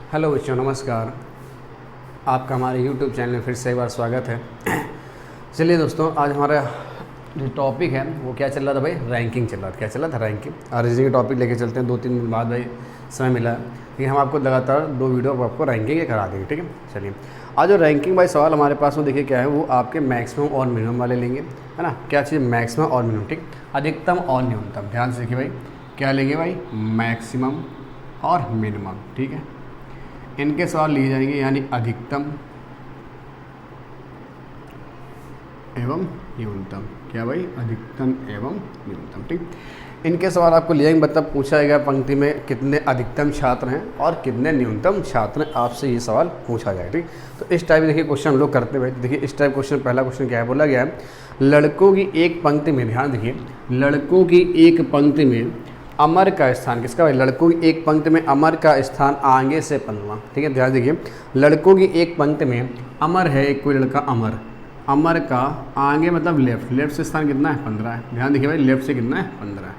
Hello बच्चों, नमस्कार। आपका हमारे YouTube चैनल में फिर से एक बार स्वागत है। चलिए दोस्तों, आज हमारा जो टॉपिक है वो क्या चल रहा था भाई? रैंकिंग चल रहा था। क्या चल रहा था? रैंकिंग। और रीजनिंग टॉपिक लेके चलते हैं। 2-3 दिन बाद भाई समय मिला है, लेकिन हम आपको लगातार 2 वीडियो आपको रैंकिंग के करा देंगे। ठीक है, चलिए आज जो रैंकिंग भाई सवाल हमारे पास में देखिए क्या है, वो आपके मैक्सिमम और मिनिमम वाले लेंगे, है ना। क्या चीज़? मैक्सिमम और मिनिमम। ठीक, अधिकतम और न्यूनतम। ध्यान से देखिए भाई, क्या लेंगे भाई? मैक्सिमम और मिनिमम। ठीक है, इनके सवाल लिए जाएंगे, यानी अधिकतम एवं न्यूनतम। क्या भाई? अधिकतम एवं न्यूनतम। ठीक, इनके सवाल आपको लिए जाएंगे। मतलब पूछा जाएगा पंक्ति में कितने अधिकतम छात्र हैं और कितने न्यूनतम छात्र हैं, आपसे ये सवाल पूछा जाएगा। ठीक, तो इस टाइप देखिए क्वेश्चन हम लोग करते हैं भाई। देखिए इस टाइप क्वेश्चन, पहला क्वेश्चन क्या है? बोला गया है लड़कों की एक पंक्ति में, ध्यान देखिए, लड़कों की एक पंक्ति में अमर का स्थान किसका भाई? लड़कों की एक पंक्ति में अमर का स्थान आगे से 15वां। ठीक है, ध्यान देखिए, लड़कों की एक पंक्ति में अमर है, एक कोई लड़का अमर, अमर का आगे मतलब लेफ्ट, लेफ्ट से स्थान कितना है? 15 है। ध्यान देखिए भाई, लेफ्ट से कितना है? 15 है।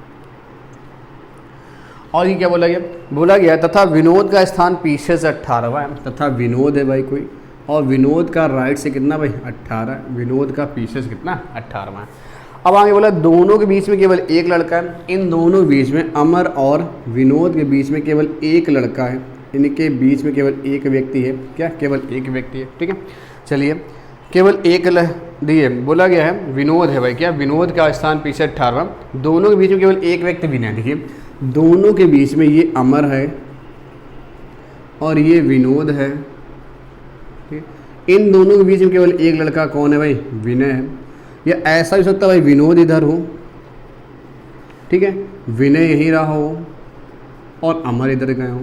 और ये क्या बोला गया? बोला गया तथा विनोद का स्थान पीछे से 18वां है। तथा विनोद है भाई कोई, और विनोद का राइट से कितना भाई? 18। विनोद का पीछे से कितना? 18वां है। अब आगे बोला दोनों के बीच में केवल एक लड़का है। इन दोनों बीच में, अमर और विनोद के बीच में केवल एक लड़का है। इनके बीच में केवल एक व्यक्ति है। क्या? केवल एक व्यक्ति है। ठीक है, चलिए, केवल एक दिए। बोला गया है विनोद है भाई। क्या? विनोद का स्थान पीछे 18वां। दोनों के बीच में केवल एक व्यक्ति विनय है। देखिए, दोनों के बीच में ये अमर है और ये विनोद है। ठीक, इन दोनों के बीच में केवल एक लड़का कौन है भाई? विनय है। या ऐसा भी सकता है भाई, विनोद इधर हो, ठीक है, विनय यहीं रहा हो और अमर इधर गए हो।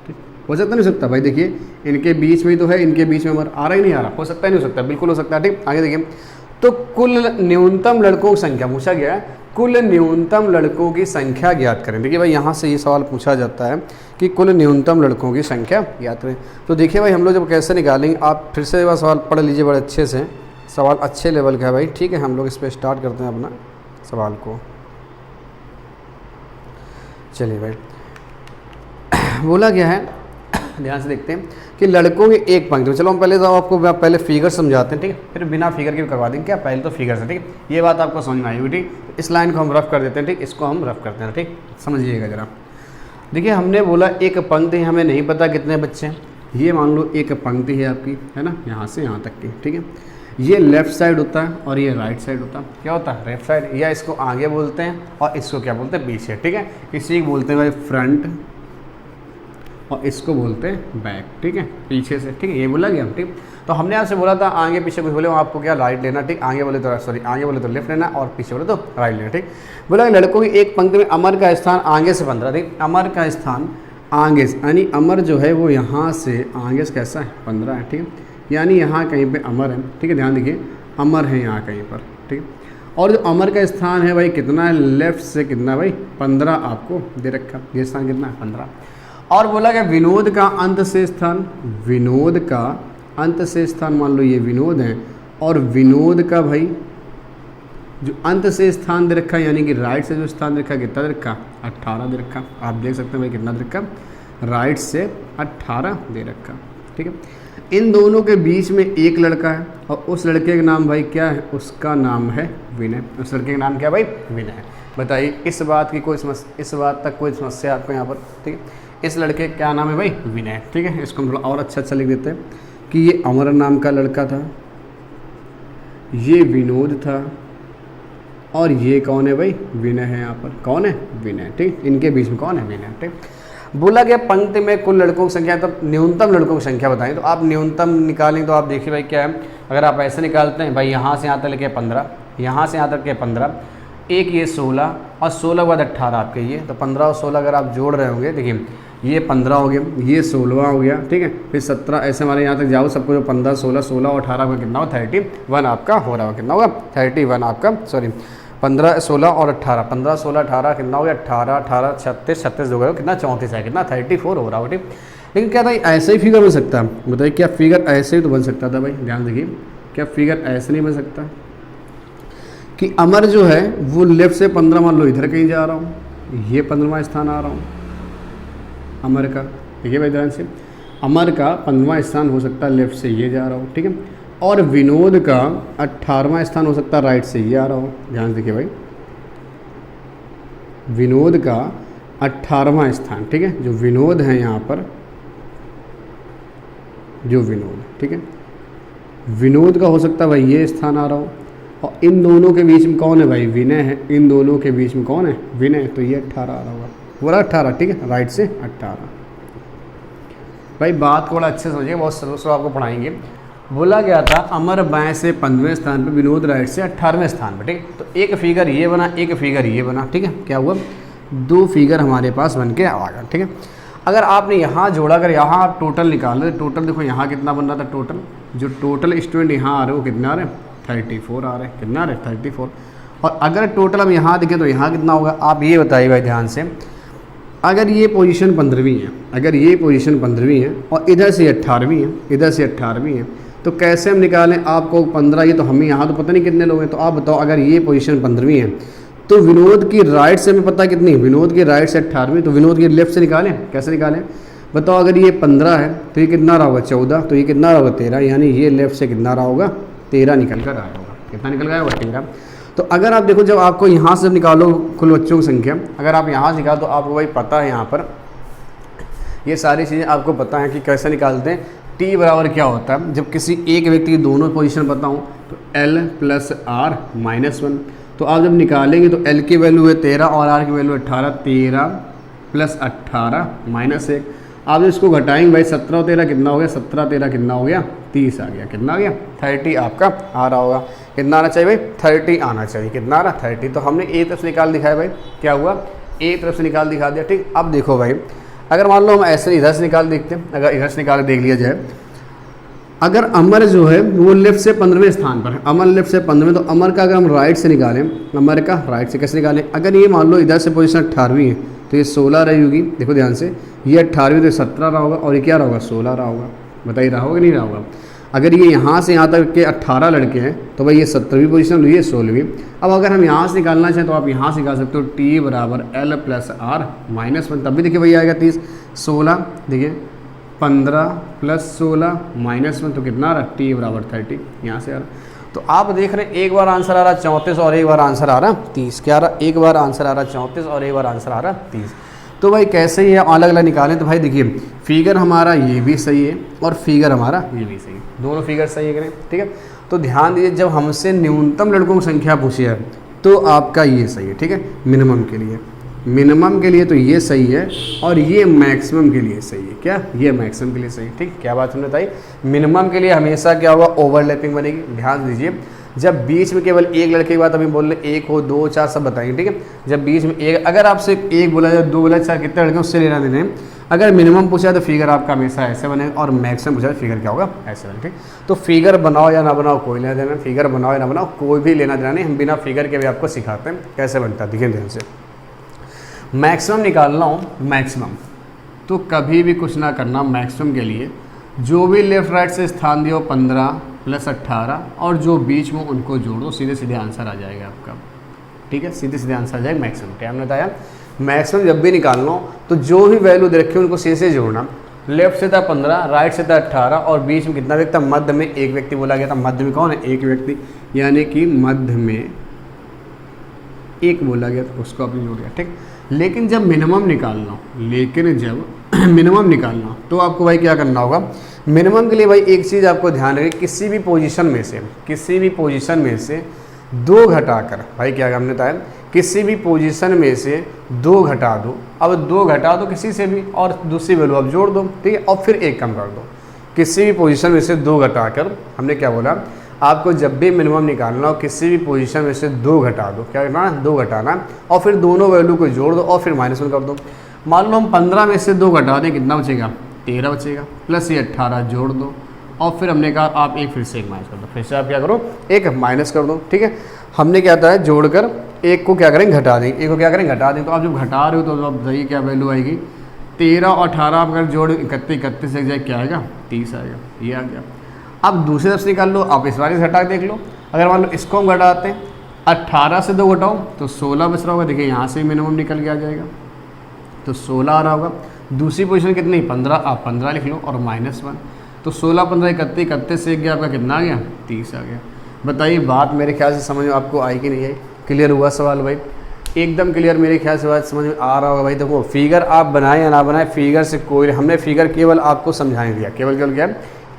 ठीक, हो सकता नहीं? सकता भाई। देखिए, इनके बीच में ही तो है, इनके बीच में अमर। आ रहा ही नहीं आ रहा? हो सकता है, नहीं हो सकता? बिल्कुल हो सकता है। ठीक, आगे देखिए, तो कुल न्यूनतम लड़कों की संख्या पूछा गया है। कुल न्यूनतम लड़कों की संख्या ज्ञात करें। देखिए भाई, यहाँ से ये सवाल पूछा जाता है कि कुल न्यूनतम लड़कों की संख्या ज्ञात करें। तो देखिए भाई, हम लोग जब कैसे निकालेंगे, आप फिर से एक बार सवाल पढ़ लीजिए बड़े अच्छे से। सवाल अच्छे लेवल का है भाई। ठीक है, हम लोग इस पर स्टार्ट करते हैं अपना सवाल को। चलिए भाई, बोला गया है, ध्यान से देखते हैं कि लड़कों की एक पंक्ति में, चलो हम पहले तो आपको पहले फिगर समझाते हैं। ठीक है, फिर बिना फिगर के भी करवा देंगे। क्या? पहले तो फिगर से। ठीक है, ये बात आपको समझ में आई होगी। ठीक, इस लाइन को हम रफ कर देते हैं। ठीक, इसको हम रफ करते हैं। ठीक, समझिएगा जरा। देखिए, हमने बोला एक पंक्ति, हमें नहीं पता कितने बच्चे हैं। ये मान लो एक पंक्ति है आपकी, है ना, यहाँ से यहाँ तक की। ठीक है, ये लेफ़्ट साइड होता है और ये राइट साइड होता है। क्या होता है? लेफ्ट साइड, या इसको आगे बोलते हैं और इसको क्या बोलते हैं? पीछे। ठीक है, इसी को बोलते हैं भाई फ्रंट और इसको बोलते हैं बैक। ठीक है, पीछे से। ठीक है, ये बोला गया। ठीक, तो हमने आपसे बोला था आगे पीछे कुछ बोले आपको क्या राइट लेना। ठीक, आगे बोले तो सॉरी, आगे बोले तो लेफ्ट लेना और पीछे बोले तो राइट लेना। ठीक, बोला लड़कों की एक पंक्ति में अमर का स्थान आगे से 15। ठीक, अमर का स्थान आगे से, यानी अमर जो है वो यहाँ से आगे से कैसा है? 15 है। ठीक है, यानी यहाँ कहीं पे अमर है। ठीक है, ध्यान देखिए, अमर है यहाँ कहीं पर। ठीक है, और जो अमर का स्थान है भाई कितना है? लेफ्ट से कितना भाई? 15 आपको दे रखा। ये स्थान कितना है? 15। और बोला गया विनोद का अंत से स्थान, विनोद का अंत से स्थान, मान लो ये विनोद है और विनोद का भाई जो अंत से स्थान दे रखा, यानी कि राइट से जो स्थान दे रखा, कितना दे रखा? 18 दे रखा। आप देख सकते हैं भाई कितना दे रखा? राइट से 18 दे रखा। ठीक है, इन दोनों के बीच में एक लड़का है और उस लड़के का नाम भाई क्या है? उसका नाम है विनय। उस लड़के का नाम क्या भाई? विनय है। बताइए, इस बात की कोई समस्या, इस बात तक कोई समस्या आपको यहाँ पर? ठीक है, इस लड़के का क्या नाम है भाई? विनय। ठीक है, इसको हम थोड़ा और अच्छा लिख देते हैं कि ये अमर नाम का लड़का था, ये विनोद था और ये कौन है भाई? विनय है। यहाँ पर कौन है? विनय। ठीक, इनके बीच में कौन है? विनय। ठीक, बोला गया पंक्ति में कुल लड़कों की संख्या, तब न्यूनतम लड़कों की संख्या बताएं। तो आप न्यूनतम निकालें तो आप देखिए भाई क्या है, अगर आप ऐसे निकालते हैं भाई, यहाँ से यहाँ तक लेके 15, यहाँ से यहाँ तक के 15, एक ये 16 और 16 के बाद 18 आपके ये, तो 15 और 16 अगर आप जोड़ रहे होंगे, देखिए ये 15 हो गया, ये 16 हो गया। ठीक है, फिर 17, ऐसे हमारे यहाँ तक जाओ सबको, जो 15 16 16 और 18 का कितना हो? 31 आपका हो रहा होगा। कितना होगा? 31 आपका, सॉरी 15 16 और 18, 15 16 18 कितना हो गया? 18 18 36 36 हो गया, कितना? 34 है, कितना? 34 हो रहा हो। ठीक, लेकिन क्या था, ऐसे ही फिगर बन सकता है? बताइए, क्या फिगर ऐसे ही तो बन सकता था भाई? ध्यान देखिए, क्या फिगर ऐसे नहीं बन सकता कि अमर जो है वो लेफ्ट से 15, मान लो इधर कहीं जा रहा हूँ, ये 15वां स्थान आ रहा हूँ अमर का। देखिए भाई ध्यान से, अमर का 15वां स्थान हो सकता है लेफ्ट से ये जा रहा हो, ठीक है, और विनोद का 18वां स्थान हो सकता है राइट से ये आ रहा हो। ध्यान देखिए भाई, विनोद का 18वां स्थान, ठीक है, जो विनोद है यहाँ पर, जो विनोद, ठीक है, विनोद का हो सकता है भाई ये स्थान आ रहा हो, और इन दोनों के बीच में कौन है भाई, विनय है, इन दोनों के बीच में कौन है, विनय, तो ये 18 आ रहा होगा, बोला 18, ठीक है, राइट से 18। भाई बात को बड़ा अच्छे से समझिए, बहुत सरल से आपको पढ़ाएंगे। बोला गया था अमर बाएं से 15वें स्थान पर, विनोद राइट से 18वें स्थान पर, ठीक, तो एक फिगर ये बना, एक फिगर ये बना, ठीक है, क्या हुआ, दो फिगर हमारे पास बन के आ गया, ठीक है। अगर आपने यहाँ जोड़ा, अगर यहाँ आप टोटल निकाल रहे, टोटल देखो यहाँ कितना बन रहा था, टोटल जो टोटल स्टूडेंट यहाँ आ रहे हो कितना आ रहे हैं, 34 आ रहे हैं, कितना आ रहे हैं, 34। और अगर टोटल हम यहाँ देखें तो यहाँ कितना होगा, आप ये बताइए भाई ध्यान से, अगर ये पोजीशन 15वीं है, अगर ये पोजीशन 15वीं है और इधर से 18वीं है, इधर से 18वीं है, तो कैसे हम निकालें, आपको 15, ये तो हमें यहाँ तो पता नहीं कितने लोग हैं, तो आप बताओ अगर ये पोजीशन 15वीं है तो विनोद की राइट से हमें पता कितनी, विनोद की राइट से 18वीं, तो विनोद की लेफ्ट से निकालें, कैसे निकालें बताओ। अगर ये 15 है तो ये कितना रहा होगा, 14, तो ये कितना रहा होगा, 13, यानी ये लेफ्ट से कितना रहा होगा, 13 निकल कर आया होगा, कितना निकल गया होगा, 13। तो अगर आप देखो, जब आपको यहाँ से निकालो कुल बच्चों की संख्या, अगर आप यहाँ से निकालो तो आपको भाई पता है, यहाँ पर ये सारी चीज़ें आपको पता है कि कैसे निकालते हैं। टी बराबर क्या होता है, जब किसी एक व्यक्ति की दोनों पोजीशन बताऊँ तो L + R - 1, तो आप जब निकालेंगे तो L की वैल्यू है 13 और R की वैल्यू 18, 13 + 18 - 1। आप इसको घटाएंगे भाई, 17 और 13 कितना हो गया, 17 13 कितना हो गया, 30 आ गया, कितना आ गया, 30 आपका आ रहा होगा। कितना आना चाहिए भाई, 30 आना चाहिए, कितना आ रहा, 30। तो हमने एक तरफ से निकाल दिखाया भाई, क्या हुआ, एक तरफ से निकाल दिखा दिया, ठीक। अब देखो भाई, अगर मान लो हम ऐसे इधर से निकाल देखते हैं, अगर इधर से निकाल देख लिया जाए, अगर अमर जो है वो लेफ्ट से 15वें स्थान पर है, अमर लेफ्ट से 15वें, तो अमर का अगर हम राइट से निकालें, अमर का राइट से कैसे निकालें, अगर ये मान लो इधर से पोजीशन 18वीं है तो ये 16 रही होगी, देखो ध्यान से, ये 18वीं तो 17 रहा होगा, और ये क्या रहा होगा, 16 रहा होगा, बताइए रहा होगा नहीं रहा होगा। अगर ये यहाँ से यहाँ तक के 18 लड़के हैं तो भाई ये 17वीं पोजीशन, ये 16वीं। अब अगर हम यहाँ से निकालना चाहें तो आप यहाँ से निकाल सकते हो, T बराबर L + R - 1, तब भी देखिए भैया आएगा 30, 16, देखिए 15 + 16 - 1, तो कितना आ रहा, T बराबर 30, यहाँ से आ रहा। तो आप देख रहे हैं एक बार आंसर आ रहा 34 और एक बार आंसर आ रहा 30, क्या आ रहा, एक बार आंसर आ रहा 34 और एक बार आंसर आ रहा 30। तो भाई कैसे ये अलग अलग निकालें, तो भाई देखिए फिगर हमारा ये भी सही है और फिगर हमारा ये भी सही है, दोनों फिगर सही है करें, ठीक है। तो ध्यान दीजिए, जब हमसे न्यूनतम लड़कों की संख्या पूछी है तो आपका ये सही है, ठीक है, मिनिमम के लिए, मिनिमम के लिए तो ये सही है, और ये मैक्सिमम के लिए सही है, क्या, ये मैक्सिमम के लिए सही है, ठीक। क्या बात हमने बताई, मिनिमम के लिए हमेशा क्या होगा, ओवरलैपिंग बनेगी। ध्यान दीजिए, जब बीच में केवल एक लड़के की बात अभी बोल रहे, 1 हो 2 4 सब बताएंगे, ठीक है। जब बीच में एक, अगर आपसे एक बोला जाए, 2 बोला, 4, कितने लड़के उससे लेना देना है। अगर मिनिमम पूछा तो फिगर आपका हमेशा ऐसे बनेगा, और मैक्सिमम पूछा तो फिगर क्या होगा, ऐसे बनेगा, ठीक। तो फिगर बनाओ या ना बनाओ कोई लेना देना, फिगर बनाओ या ना बनाओ कोई भी लेना देना नहीं, हम बिना फिगर के भी आपको सिखाते हैं कैसे बनता है। देखिए ध्यान से, मैक्सिमम निकालना हो, मैक्सिमम तो कभी भी कुछ ना करना, मैक्सिमम के लिए जो भी लेफ्ट राइट से स्थान दियो 15 + 18 और जो बीच में उनको जोड़ दो, सीधे सीधे आंसर आ जाएगा आपका, ठीक है, सीधे सीधे आंसर आ जाएगा मैक्सिमम। क्या हमने बताया, मैक्सिमम जब भी निकालना हो तो जो भी वैल्यू दे रखे उनको सीधे से जोड़ना। लेफ्ट से था 15, राइट से था 18 और बीच में कितना व्यक्ति था, मध्य में एक व्यक्ति बोला गया था। मध्य में कौन है, एक व्यक्ति, यानी कि मध्य में एक बोला गया था, उसको आपने जोड़ दिया, ठीक। लेकिन जब मिनिमम निकालना हो, लेकिन जब मिनिमम निकालना हो तो आपको भाई क्या करना होगा, मिनिमम के लिए भाई एक चीज़ आपको ध्यान रखिए, किसी भी पोजीशन में से 2 घटाकर, भाई क्या हमने बताया, किसी भी पोजीशन में से 2 घटा दो। अब 2 घटा दो किसी से भी और दूसरी वैल्यू आप जोड़ दो, ठीक है, और फिर 1 कम कर दो। किसी भी पोजीशन में से 2 घटाकर, हमने क्या बोला, आपको जब भी मिनिमम निकालना हो किसी भी पोजीशन में से 2 घटा दो, क्या करना, 2 घटाना, और फिर दोनों वैल्यू को जोड़ दो और फिर -1 कर दो। मान लो हम 15 में से 2 घटा दें, कितना बचेगा, 13 बचेगा, प्लस ये 18 जोड़ दो, और फिर हमने कहा आप एक फिर से एक माइनस कर दो, फिर से आप क्या करो, एक माइनस कर दो, ठीक है। हमने क्या था, जोड़कर एक को क्या करेंगे, घटा देंगे, एक को क्या करेंगे, घटा देंगे। तो आप जब घटा रहे हो तो अब सही क्या वैल्यू आएगी, 13 और 18 आप अगर जोड़ 31 से जाए क्या आएगा, 30 आएगा, ये आ गया। अब दूसरी तरफ से निकाल लो, आप इस बार से घटा देख लो। अगर मान लो इसको हम घटाते हैं, 18 से 2 घटाओ तो 16 बच रहा होगा, देखिए यहाँ से मिनिमम निकल के आ जाएगा, तो 16 आ रहा होगा। दूसरी पोजीशन कितनी 15, आप 15 लिख लो और -1, तो 16 15 31, 31 से गया आपका कितना आ गया 30 आ गया। बताइए बात मेरे ख्याल से समझ में आपको आई कि नहीं आई? क्लियर हुआ सवाल भाई? एकदम क्लियर मेरे ख्याल से बात समझ में आ रहा होगा भाई। देखो फिगर आप बनाए या ना बनाए, फिगर से कोई, हमने फिगर केवल आपको समझाने दिया, केवल क्या,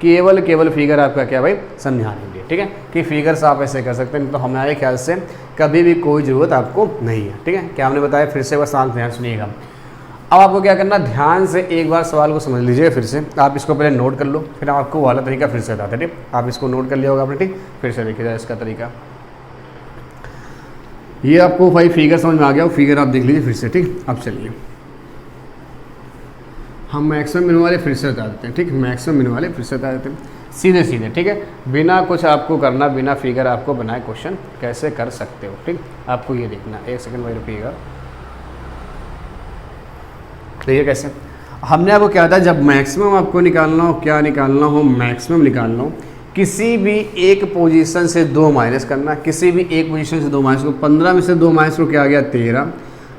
केवल फिगर आपका क्या भाई समझाने दिया, ठीक है, कि फिगर से आप ऐसे कर सकते हैं, तो हमारे ख्याल से कभी भी कोई ज़रूरत आपको नहीं है, ठीक है। क्या हमने बताया फिर से, बस शांत ध्यान सुनिएगा। अब आपको क्या करना, ध्यान से एक बार सवाल को समझ लीजिए फिर से, आप इसको पहले नोट कर लो, फिर आपको वाला तरीका फिर से बताते हैं, ठीक। आप इसको नोट कर लिया होगा आपने, ठीक। फिर से देखिए इसका तरीका, ये आपको भाई फिगर समझ में आ गया, फिगर आप देख लीजिए फिर से, ठीक। अब चलिए हम मैक्सिमम मिनिमम वाले फिर से बता देते हैं, ठीक। मैक्सिमम मिनिमम वाले फिर से बता देते हैं सीधे सीधे, ठीक है, बिना कुछ आपको करना, बिना फिगर आपको बनाए क्वेश्चन कैसे कर सकते हो, ठीक। आपको ये देखना, एक सेकंड भाई रुकिएगा। क्लियर कैसे? हमने आपको क्या था, जब मैक्सिमम आपको निकालना हो, क्या निकालना हो, मैक्सिमम निकालना हो, किसी भी एक पोजीशन से 2 माइनस करना, किसी भी एक पोजीशन से 2 माइनस को, 15 में से 2 माइनस को क्या आ गया 13,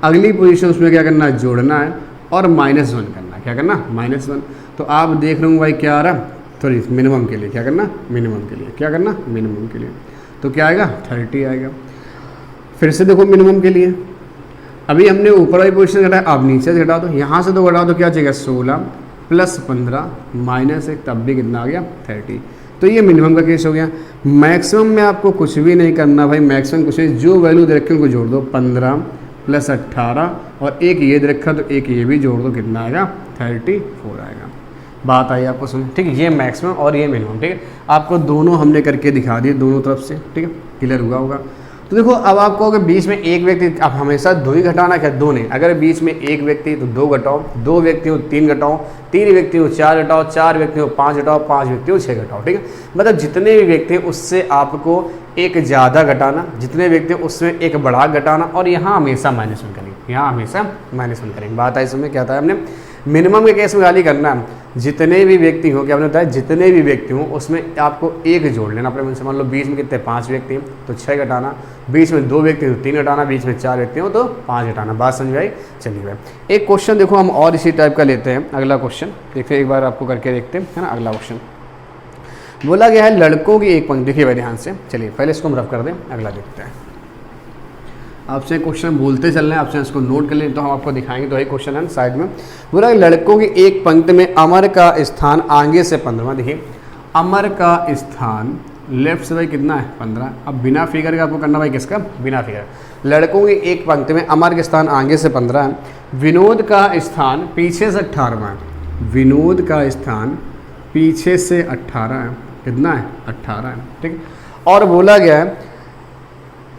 अगली पोजीशन उसमें क्या करना है जोड़ना है और -1 करना है, क्या करना -1। तो आप देख रहे हो भाई क्या आ रहा, सॉरी मिनिमम के लिए क्या करना, मिनिमम के लिए क्या करना, मिनिमम के लिए, तो क्या आएगा 30 आएगा। फिर से देखो मिनिमम के लिए, अभी हमने ऊपर वाली पोजीशन घटाया, अब नीचे से घटा दो, यहाँ से तो घटा दो, क्या चाहिए 16 + 15 -1, तब भी कितना आ गया 30। तो ये मिनिमम का केस हो गया। मैक्सिमम में आपको कुछ भी नहीं करना भाई, मैक्सिमम कुछ नहीं, जो वैल्यू दे रखे उनको जोड़ दो, 15 + 18 और एक ये दे रखा तो एक ये भी जोड़ दो, कितना आएगा 34 आएगा। बात आई आपको समझ, ठीक है। ये मैक्सिमम और ये मिनिमम, ठीक है, आपको दोनों हमने करके दिखा दिए दोनों तरफ से, ठीक है, क्लियर हुआ होगा। तो देखो अब आपको अगर बीच में एक व्यक्ति, आप हमेशा 2 ही घटाना, क्या 2 नहीं, अगर बीच में एक व्यक्ति तो 2 घटाओ, 2 व्यक्ति हो 3 घटाओ, 3 व्यक्ति हो 4 घटाओ, 4 व्यक्ति हो 5 घटाओ, 5 व्यक्ति हो 6 घटाओ, ठीक है। मतलब जितने भी व्यक्ति हैं उससे आपको एक ज़्यादा घटाना, जितने व्यक्ति हैं उसमें एक बढ़ा घटाना, और यहाँ हमेशा -1 करेंगे, यहाँ हमेशा -1 करेंगे। बात आई इसमें क्या था हमने, मिनिमम के केस में खाली करना है, जितने भी व्यक्ति हों, क्या आपने बताया, जितने भी व्यक्ति हों उसमें आपको एक जोड़ लेना अपने मन से। मान लो बीच में कितने 5 व्यक्ति हैं तो 6 घटाना, बीच में 2 व्यक्ति हो 3 घटाना, बीच में 4 व्यक्ति हो तो 5 घटाना। बात समझ आई? चलिए भाई एक क्वेश्चन देखो हम और इसी टाइप का लेते हैं, अगला क्वेश्चन देखते हैं, एक बार आपको करके देखते हैं, है ना। अगला क्वेश्चन बोला गया है लड़कों की एक पंक्ति, देखिए भाई ध्यान से, चलिए पहले इसको हम रफ कर दें, अगला देखते हैं। आपसे क्वेश्चन बोलते चल रहे हैं, आपसे इसको नोट कर लें तो हम आपको दिखाएंगे। तो एक क्वेश्चन है साइड में, बोला लड़कों की एक पंक्ति में अमर का स्थान आगे से 15, देखिए अमर का स्थान लेफ्ट से भाई कितना है 15। अब बिना फिगर का आपको करना भाई किसका, बिना फिगर। लड़कों की एक पंक्ति में अमर का स्थान आगे से 15 है, विनोद का स्थान पीछे से 18 है, विनोद का स्थान पीछे से 18 है, कितना है 18 है, ठीक। और बोला गया है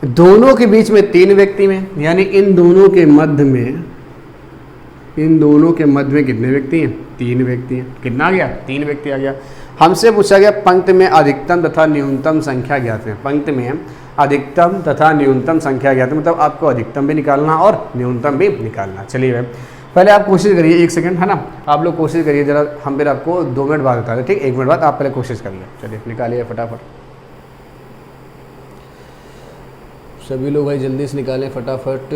दोनों के बीच में 3 व्यक्ति में, यानी इन दोनों के मध्य में, इन दोनों के मध्य में कितने व्यक्ति हैं, 3 व्यक्ति हैं। कितना आ गया 3 व्यक्ति आ गया। हमसे पूछा गया पंक्ति में अधिकतम तथा न्यूनतम संख्या ज्ञात है, पंक्ति में अधिकतम तथा न्यूनतम संख्या ज्ञात है, मतलब आपको अधिकतम भी निकालना और न्यूनतम भी निकालना। चलिए पहले आप कोशिश करिए, 1 सेकंड है ना, आप लोग कोशिश करिए जरा, हम फिर आपको 2 मिनट बाद बता दें, ठीक। 1 मिनट बाद आप पहले कोशिश करिए, चलिए निकालिए फटाफट, सभी लोग भाई जल्दी से निकालें फटाफट,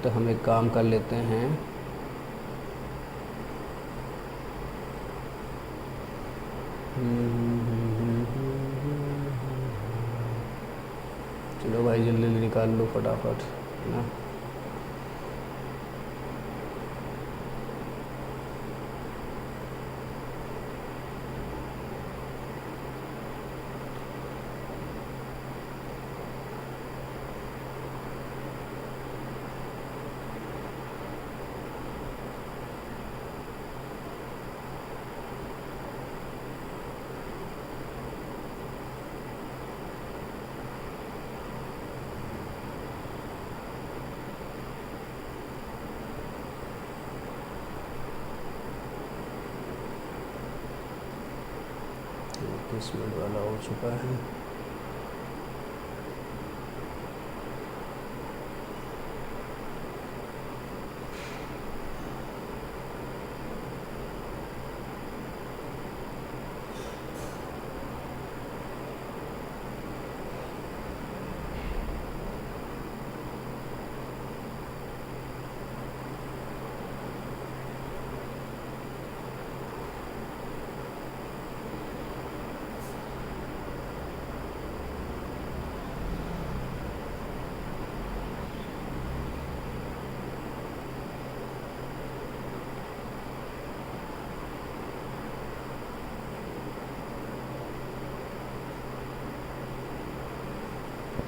तो हम एक काम कर लेते हैं। चलो भाई जल्दी जल्दी निकाल लो फटाफट, है ना। मिनट वाला हो चुका है।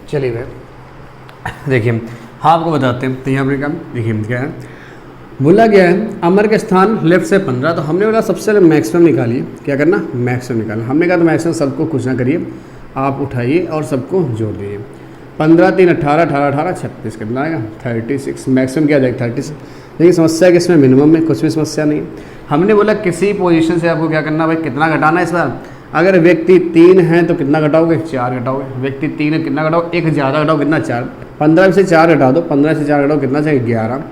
चलिए भाई देखिए, हाँ आपको बताते हैं। तो यहाँ पर काम देखिए क्या है, बोला गया है अमर के स्थान लेफ्ट से 15। तो हमने बोला सबसे पहले मैक्सिमम निकालिए, क्या करना, मैक्सिमम निकालना। हमने कहा तो मैक्सिमम सबको कुछ ना करिए, आप उठाइए और सबको जोड़ दीजिए। 15 3 18, 18 18 36 कितना आएगा 36। मैक्सिमम क्या जाएगा 36। लेकिन समस्या कि इसमें मिनिमम में कुछ भी समस्या नहीं है। हमने बोला किसी पोजीशन से आपको क्या करना भाई, कितना घटाना है इस बार। अगर व्यक्ति 3 है तो कितना घटाओगे, 4 घटाओगे। व्यक्ति 3 है कितना घटाओ, एक ज़्यादा घटाओ, कितना 4। 15 से 4 घटा दो, 15 से 4 घटाओ कितना चाहिए 11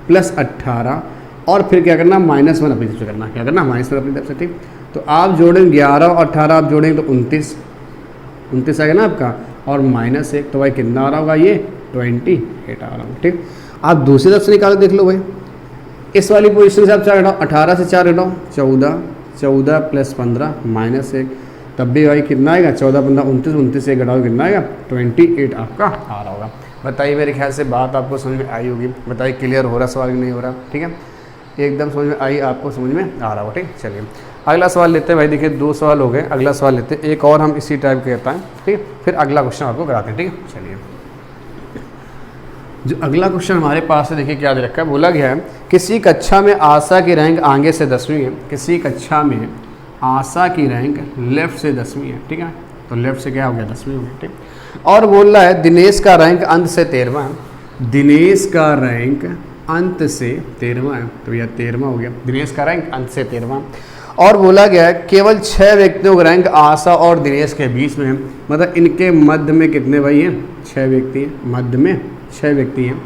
प्लस 18 और फिर क्या करना -1 अपनी तरफ से करना, क्या करना -1 अपनी तरफ से, ठीक। तो आप जोड़ेंगे 11 और 18 आप जोड़ेंगे तो 29 आएगा ना आपका, और -1 तो भाई कितना आ रहा होगा ये 28 आ रहा होगा, ठीक। आप दूसरी तरफ से निकाल देख लो भाई, इस वाली पोजीशन से आप 4 घटाओ, 18 से 4 घटाओ 14, 14 प्लस 15 -1 तब भी भाई कितना आएगा 14 15 29, 29 से घटाओ कितना आएगा 28 आपका आ रहा होगा। बताइए, मेरे ख्याल से बात आपको समझ में आई होगी। बताइए क्लियर हो रहा सवाल नहीं हो रहा, ठीक है, एकदम समझ में आई, आपको समझ में आ रहा होगा, ठीक। चलिए अगला सवाल लेते हैं भाई। देखिए 2 सवाल हो गए, अगला सवाल लेते हैं, एक और हम इसी टाइप करता है, ठीक। फिर अगला क्वेश्चन आपको कराते हैं, ठीक है। चलिए जो अगला क्वेश्चन हमारे पास है, देखिए क्या दे रखा है। बोला गया है किसी कक्षा में आशा की रैंक आगे से 10वीं है। किसी कक्षा में आशा की रैंक लेफ्ट से 10वीं है, ठीक है। तो लेफ्ट से क्या हो गया 10वीं हो गई, ठीक। और बोल रहा है दिनेश का रैंक अंत से 13वां है। दिनेश का रैंक अंत से 13वां है, तो यह 13वां हो गया। दिनेश का रैंक अंत से 13वां। और बोला गया है केवल 6 व्यक्तियों का रैंक आशा और दिनेश के बीच में है। मतलब इनके मध्य में कितने भाई हैं, 6 व्यक्ति हैं, मध्य में 6 व्यक्ति हैं।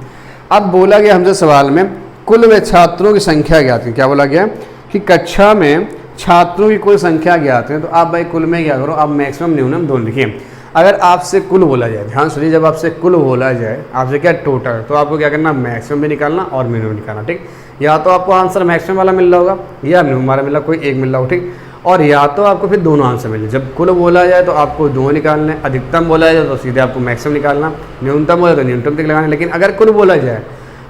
अब बोला गया हमसे सवाल में कुल व छात्रों की संख्या ज्ञात है। क्या बोला गया कि कक्षा में छात्रों की कुल संख्या ज्ञात है। तो आप भाई कुल में क्या करो, आप मैक्सिमम न्यूनतम दोनों लिखिए। अगर आपसे कुल बोला जाए, ध्यान सुनिए, जब आपसे कुल बोला जाए, आपसे क्या टोटल, तो आपको क्या करना, मैक्सिमम भी निकालना और मिनिमम निकालना, ठीक। या तो आपको आंसर मैक्सिमम वाला मिल रहा होगा या मिनिमम वाला मिल रहा, कोई एक मिल रहा हो, ठीक। और या तो आपको फिर दोनों आंसर मिले। जब कुल बोला जाए तो आपको दोनों निकालने, अधिकतम बोला जाए तो सीधे आपको मैक्सिमम निकालना, न्यूनतम बोला तो न्यूनतम तक लगाना। लेकिन अगर कुल बोला जाए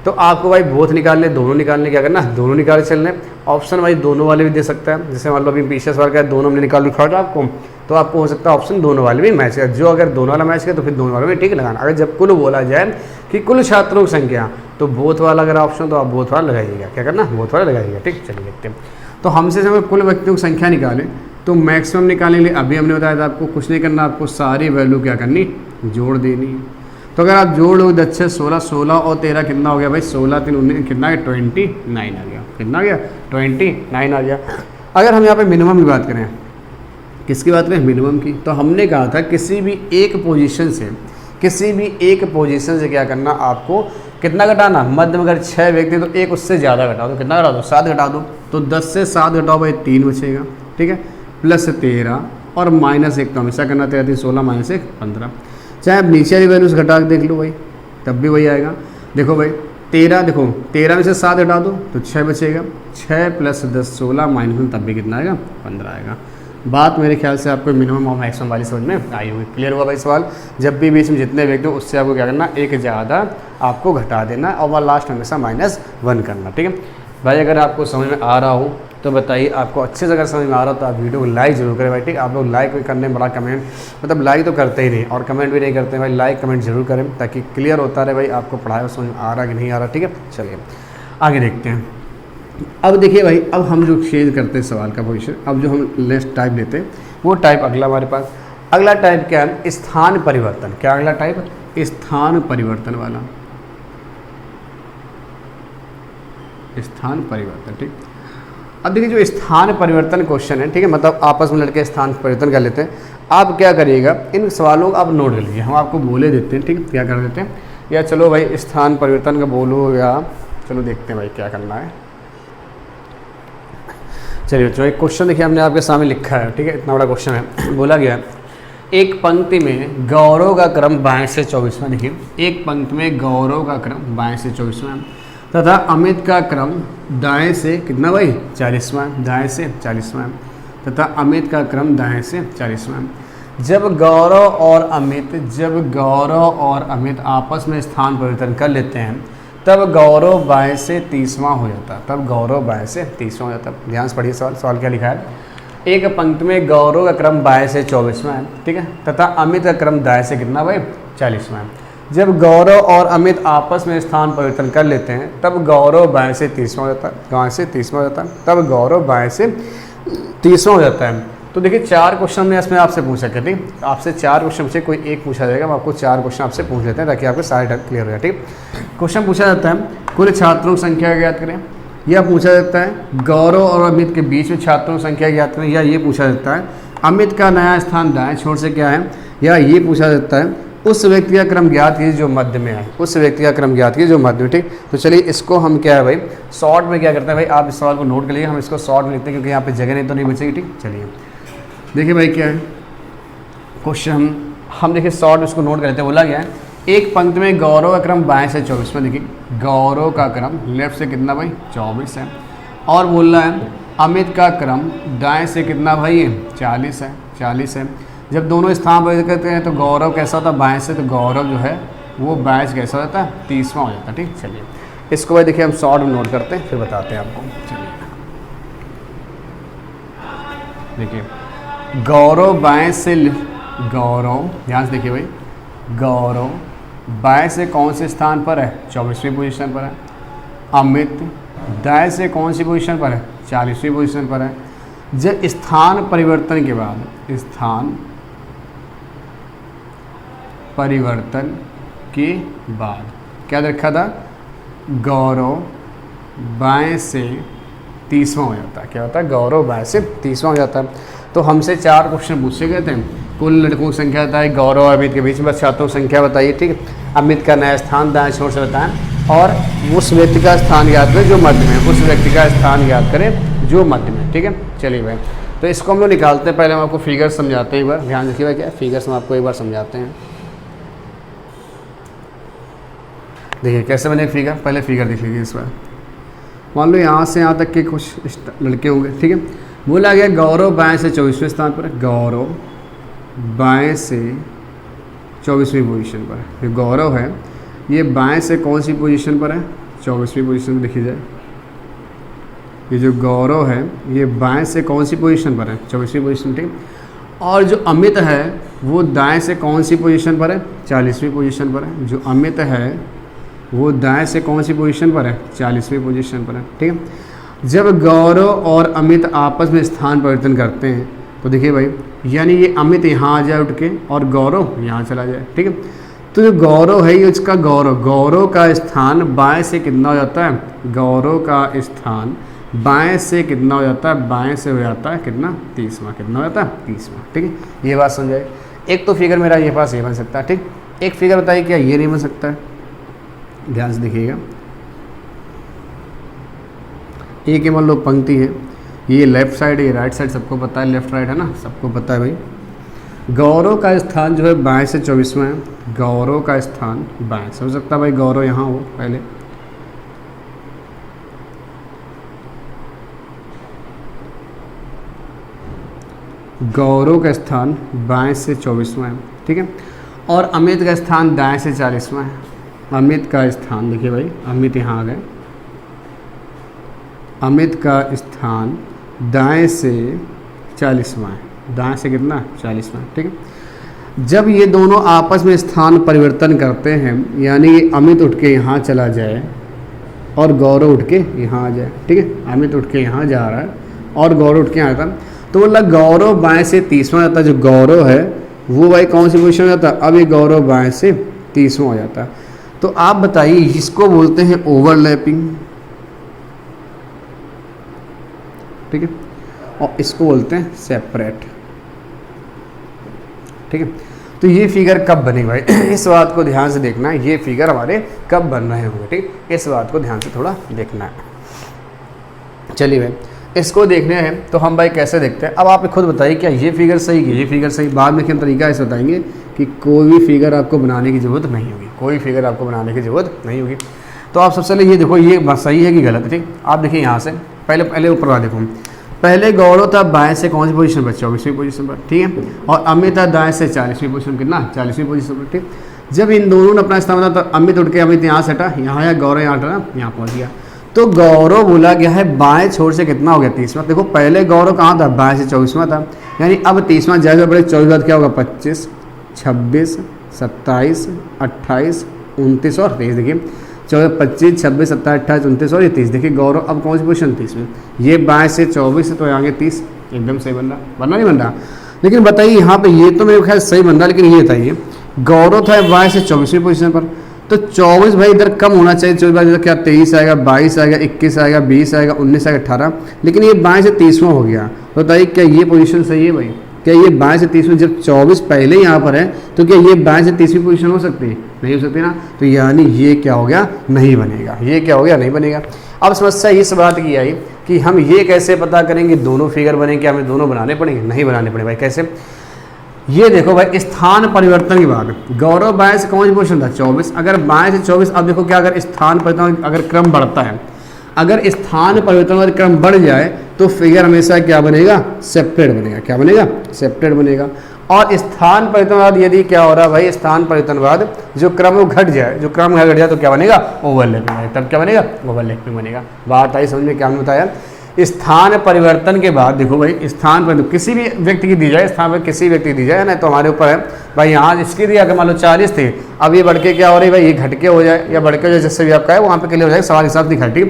तो आपको भाई बोथ निकालने, दोनों निकालने, क्या करना, दोनों निकाल चलने। ऑप्शन भाई दोनों वाले भी दे सकता है। जैसे मान लो अभी पीछे सवाल का दोनों हमने निकाल लिखा था आपको, तो आपको हो सकता है ऑप्शन दोनों वाले भी मैच है। जो अगर दोनों वाला मैच है तो फिर दोनों वाले में ठीक लगाना। अगर जब कुल बोला जाए कि कुल छात्रों की संख्या, तो बोथ वाला अगर ऑप्शन, तो आप बोथ वाला लगाइएगा, क्या करना, बोथ वाला लगाइएगा, ठीक। चलिए देखते हैं। तो हमसे हमें कुल व्यक्तियों की संख्या निकालें तो मैक्सिमम निकालने के लिए अभी हमने बताया था आपको कुछ नहीं करना, आपको सारी वैल्यू क्या करनी, जोड़ देनी है। तो अगर आप जोड़ लो 10 से 16, 16 और 13 कितना हो गया भाई, 16 3 19 कितना है 29 आ गया। कितना आ गया 29 आ गया। अगर हम यहाँ पे मिनिमम की बात करें, किसकी बात करें, मिनिमम की, तो हमने कहा था किसी भी एक पोजीशन से क्या करना, आपको कितना घटाना, मध्य में अगर 6 व्यक्ति तो एक उससे ज़्यादा घटा दो। कितना घटा दो, 7 घटा दो। तो 10 से 7 घटाओ भाई 3 बचेगा, ठीक है, प्लस 13 और -1 तो हमेशा करना, 13 3 16 -1 15। चाहे आप नीचे वाली वैल्यूज घटा के देख लो भाई, तब भी वही आएगा। देखो भाई 13, देखो 13 में से 7 घटा दो तो 6 बचेगा, 6 प्लस 10 16 -1 तब भी कितना आएगा 15 आएगा। बात मेरे ख्याल से आपको मिनिमम और मैक्सिमम वाली समझ में आई होगी। क्लियर हुआ भाई सवाल। जब भी बीच में जितने व्यक्ति हो उससे आपको क्या करना, एक ज़्यादा आपको घटा देना और वह लास्ट हमेशा -1 करना, ठीक है भाई। अगर आपको समझ में आ रहा हो तो बताइए, आपको अच्छे से अगर समझ में आ रहा हो तो आप वीडियो को लाइक जरूर करें भाई, ठीक। आप लोग लाइक करने में बड़ा कमेंट, मतलब लाइक तो करते ही नहीं और कमेंट भी नहीं करते भाई। लाइक कमेंट जरूर करें ताकि क्लियर होता रहे भाई, आपको पढ़ाई समझ में आ रहा कि नहीं आ रहा, ठीक है। चलिए आगे देखते हैं। अब देखिए भाई, अब हम जो चेंज करते हैं सवाल का पोजीशन, अब जो हम नेक्स्ट टाइप लेते हैं वो टाइप अगला हमारे पास। अगला टाइप क्या है, स्थान परिवर्तन। क्या अगला टाइप, स्थान परिवर्तन वाला, स्थान परिवर्तन, ठीक। अब देखिए जो स्थान परिवर्तन क्वेश्चन है, ठीक है, मतलब आपस में लड़के स्थान परिवर्तन कर लेते हैं। आप क्या करिएगा, इन सवालों को आप नोट कर लीजिए, हम आपको बोले देते हैं, ठीक। क्या कर देते हैं, या चलो भाई स्थान परिवर्तन का बोलो, या चलो देखते हैं भाई क्या करना है। चलिए बच्चों, एक क्वेश्चन देखिए हमने आपके सामने लिखा है, ठीक है, इतना बड़ा क्वेश्चन है। बोला गया एक पंक्ति में गौरव का क्रम 22 से 24वां, देखिए एक पंक्ति में गौरव का क्रम 22 से 24वां तथा अमित का क्रम दाएं से कितना भाई 40वां, दाएं से 40वां, तथा अमित का क्रम दाएं से 40वां। जब गौरव और अमित आपस में स्थान परिवर्तन कर लेते हैं तब गौरव बाएं से 30वां हो जाता है, तब गौरव बाएं से 30वां हो जाता है। ध्यान से पढ़िए सवाल क्या लिखा है। एक पंक्ति में गौरव का क्रम बाएं से 24वां है, ठीक है, तथा अमित का क्रम दाएं से कितना भाई 40वां है। जब गौरव और अमित आपस में स्थान परिवर्तन कर लेते हैं तब गौरव बाएं से 30वां हो जाता है, बाएं से 30वां हो जाता है, तब गौरव बाएं से 30वां हो जाता है। तो देखिए 4 क्वेश्चन हमने इसमें आपसे पूछा क्या, ठीक, आपसे 4 क्वेश्चन से कोई एक पूछा जाएगा, हम आपको 4 क्वेश्चन आपसे पूछ लेते हैं ताकि आपके सारे डाउट क्लियर हो जाए। ठीक, क्वेश्चन पूछा जाता है कुल छात्रों की संख्या ज्ञात करें, या पूछा जाता है गौरव और अमित के बीच में छात्रों की संख्या ज्ञात करें, या ये पूछा जाता है अमित का नया स्थान दाएं छोर से क्या है, या ये पूछा जाता है उस व्यक्ति का क्रम ज्ञात कीजिए जो मध्य में है, उस व्यक्ति का क्रम ज्ञात कीजिए जो मध्य में। ठीक, तो चलिए इसको हम क्या है भाई शॉर्ट में क्या करते हैं भाई, आप इस सवाल को नोट कर लीजिए, हम इसको शॉर्ट में लिखते हैं क्योंकि यहाँ पे जगह नहीं तो नहीं बचेगी। ठीक, चलिए देखिए भाई क्या है क्वेश्चन, हम देखिए शॉर्ट इसको नोट कर लेते हैं। बोला गया है एक पंक्ति में गौरव का क्रम बाएं से 24 में, देखिए गौरव का क्रम लेफ्ट से कितना भाई 24 है, और बोल रहा है अमित का क्रम दाएं से कितना भाई 40 है, 40 है। जब दोनों स्थान पर करते हैं तो गौरव कैसा होता है बाएं से, तो गौरव जो है वो बाएं से कैसा हो जाता है 30वां हो जाता है। ठीक, चलिए इसको भाई देखिए हम शॉर्ट में नोट करते हैं फिर बताते हैं आपको। चलिए देखिए गौरव बाएं से, गौरव ध्यान से देखिए भाई, गौरव बाएं से कौन से स्थान पर है 24वीं पोजीशन पर है, अमित दाएं से कौन सी पोजीशन पर है 40वीं पोजीशन पर है। जब स्थान परिवर्तन के बाद, स्थान परिवर्तन के बाद क्या रखा था, गौरव बाएं से 30वां हो जाता है, क्या होता है गौरव बाएं से 30वां हो जाता है। तो हमसे 4 क्वेश्चन पूछे गए थे, कुल लड़कों की संख्या बताई, गौरव और अमित के बीच में बस छात्रों की संख्या बताइए। ठीक, अमित का नया स्थान दाएं छोर से बताएं, और उस व्यक्ति का स्थान याद करें जो मध्य में, उस व्यक्ति का स्थान याद करें जो मध्य में। ठीक है, चलिए भाई तो इसको हम लोग निकालते हैं। पहले हम आपको फिगर समझाते हैं, एक बार ध्यान रखिएगा क्या फिगर्स हम आपको एक बार समझाते हैं। देखिए कैसे बने फिगर, पहले फिगर देख लीजिए इस बार। मान लो यहाँ से यहाँ तक के कुछ लड़के होंगे। ठीक है, बोला गया गौरव बाएं से 24वें स्थान पर है, गौरव बाएं से 24वीं पोजीशन पर है। ये गौरव है, ये बाएं से कौन सी पोजीशन पर है 24वीं पोजीशन में, देखी जाए ये जो गौरव है ये बाएं से कौन सी पोजीशन पर है 24वीं पोजीशन। ठीक, और जो अमित है वो दाएं से कौन सी पोजीशन पर है 40वीं पोजीशन पर है। जो अमित है वो दाएं से कौन सी पोजीशन पर है 40वीं पोजीशन पर है। ठीक है, जब गौरव और अमित आपस में स्थान परिवर्तन करते हैं तो देखिए भाई यानी ये अमित यहाँ आ जाए उठ के और गौरव यहाँ चला जाए। ठीक है, तो जो गौरव है ये उसका गौरव, गौरव का स्थान बाएं से कितना हो जाता है, गौरव का स्थान बाएं से कितना हो जाता है, बाएं से हो जाता है कितना 30वां, कितना हो जाता है 30वां। ठीक है, ये बात समझाए। एक तो फिगर मेरा ये पास ये बन सकता है। ठीक, एक फिगर बताइए क्या ये नहीं बन सकता है, ध्यान से देखिएगा। एक ही मान लो पंक्ति है, ये लेफ्ट साइड ये राइट साइड, सबको पता है लेफ्ट राइट है ना, सबको पता है भाई। गौरव का स्थान जो है बाएं से 24वां है, गौरव का स्थान बाएं से हो सकता है भाई, गौरव यहाँ हो पहले, गौरव का स्थान बाएं से 24वां है। ठीक है, और अमित का स्थान दाएं से 40वां है। अमित का स्थान देखिए भाई, अमित यहाँ आ गए, अमित का स्थान दाएं से 40वां है, दाएं से कितना 40वां। ठीक है, जब ये दोनों आपस में स्थान परिवर्तन करते हैं यानी ये अमित उठ के यहाँ चला जाए और गौरव उठ के यहाँ आ जाए। ठीक है, अमित उठ के यहाँ जा रहा है और गौरव उठ के यहाँ आता है, तो बोला गौरव बाएं से 30वां जाता है। जो गौरव है वो भाई कौन सी पोजीशन में जाता है, अब ये गौरव बाएं से 30वां हो जाता है। तो आप बताइए इसको बोलते हैं ओवरलैपिंग। ठीक है, और इसको बोलते हैं सेपरेट। ठीक है, तो ये फिगर कब बनेगी भाई इस बात को ध्यान से देखना है, ये फिगर हमारे कब बन रहे होंगे। ठीक, इस बात को ध्यान से थोड़ा देखना है। चलिए भाई इसको देखने हैं तो हम भाई कैसे देखते हैं, अब आप खुद बताइए क्या ये फिगर सही है, ये फिगर सही। बाद में हम तरीका ऐसे बताएंगे कि कोई भी फिगर आपको बनाने की ज़रूरत नहीं होगी, कोई फिगर आपको बनाने की ज़रूरत नहीं होगी। तो आप सबसे पहले ये देखो ये बात सही है कि गलत है। ठीक, आप देखिए यहाँ से पहले ऊपर वाला देखो, पहले गौरव था बाएं से कौन सी पोजीशन पर 24वीं पोजीशन पर। ठीक है, और अमित था दाएं से 40वीं पोजीशन, कितना 40वीं पोजीशन पर। ठीक, जब इन दोनों ने अपना स्थान बना तो अमित उठ के अमित यहाँ से हटा, यहाँ आया, गौरव यहाँ हटा, यहाँ पहुँच गया। तो गौरव बोला गया है बाएं छोर से कितना हो गया 30वां। देखो पहले गौरव कहाँ था, बाएं से 24वां था, यानी अब 30वां जैसे बड़े 24 बाद क्या होगा 25, 26, 27, 28, 29 और 23। देखिए 24, 25, 26, 27, 28, 29 और ये 30। देखिए गौरव अब कौन सी पोजीशन 30 में, ये 22 से 24 है तो आगे 30, एकदम सही बन रहा, बनना नहीं बन रहा। लेकिन बताइए यहाँ पे ये तो मेरे ख्याल सही बन रहा, लेकिन ये बताइए गौरव था 22 से 24वीं पोजीशन पर, तो 24 भाई इधर कम होना चाहिए। 24 इधर क्या 23 आएगा, 22 आएगा, 21 आएगा, 20 आएगा, 19 आएगा, 18, लेकिन ये 22 से 30वां हो गया। तो बताइए क्या ये पोजीशन सही है भाई? क्या ये 22 से 30 में, जब 24 पहले यहाँ पर है तो क्या ये 22 से 30वीं पोजीशन हो सकती है? नहीं हो सकती ना। तो यानी ये क्या हो गया, नहीं बनेगा। ये क्या हो गया, नहीं बनेगा। अब समस्या इस बात की आई कि हम ये कैसे पता करेंगे दोनों फिगर बने, क्या हमें दोनों बनाने पड़ेंगे? नहीं बनाने पड़े भाई। कैसे? ये देखो भाई, स्थान परिवर्तन के बाद गौरव 22 से कौन सी पोजीशन था, 24। अगर 22 से 24, अब देखो क्या, अगर स्थान परिवर्तन अगर क्रम बढ़ता है, अगर स्थान परिवर्तन अगर क्रम बढ़ जाए तो फिगर हमेशा क्या बनेगा, सेपरेट बनेगा। क्या बनेगा? सेपरेट बनेगा। और स्थान परिवर्तन बाद यदि क्या हो रहा है भाई, स्थान परिवर्तन बाद जो क्रम वो घट जाए, जो क्रम घट जाए तो क्या बनेगा, ओवरलैप बनेगा। तब क्या बनेगा, ओवरलैप में बनेगा। बात आई समझ में? क्या हमने बताया, स्थान परिवर्तन के बाद देखो भाई, स्थान परिवर्तन किसी भी व्यक्ति की दी जाए, स्थान पर किसी व्यक्ति की दी जाए ना, तो हमारे ऊपर है भाई। यहाँ इसकी दी अगर मान लो 40 थे, अब ये बढ़ के क्या हो रही है भाई, ये घट के हो जाए या बढ़ के हो जाए, जिससे भी आपका है वहाँ पे क्लियर हो जाएगा। सवाल हिसाब से घटी।